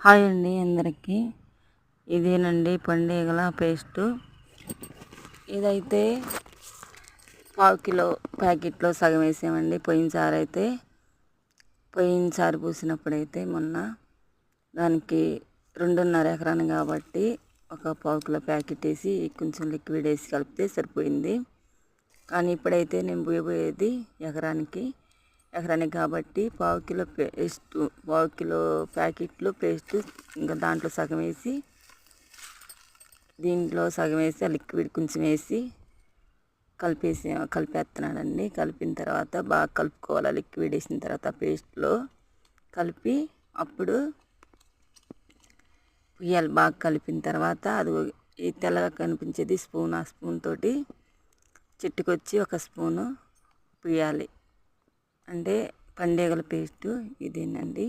Hi అండి అందరికీ. ఇదేనండి పండుగల పేస్టు. ఇదైతే పావు కిలో ప్యాకెట్లో సగం వేసామండి. పోయినసారి పూసినప్పుడైతే మొన్న దానికి 2.5 ఎకరాలు కాబట్టి ఒక పావు కిలో ప్యాకెట్ వేసి కొంచెం లిక్విడ్ వేసి కలిపితే సరిపోయింది. కానీ ఇప్పుడైతే నేను పోయేది ఎకరానికి కాబట్టి పావు కిలో ప్యాకెట్లు పేస్ట్ ఇంకా దాంట్లో సగం వేసి దీంట్లో సగం వేసి ఆ లిక్విడ్ కొంచెం వేసి కలిపేస్తున్నాడండి. కలిపిన తర్వాత బాగా కలుపుకోవాలి. లిక్విడ్ వేసిన తర్వాత పేస్ట్లో కలిపి అప్పుడు పుయ్యాలి. బాగా కలిపిన తర్వాత అది ఈ తెల్లగా కనిపించేది స్పూన్, ఆ స్పూన్ తోటి చెట్టుకొచ్చి ఒక స్పూను పుయ్యాలి. అంటే పండుగల పేస్టు ఇదేనండి.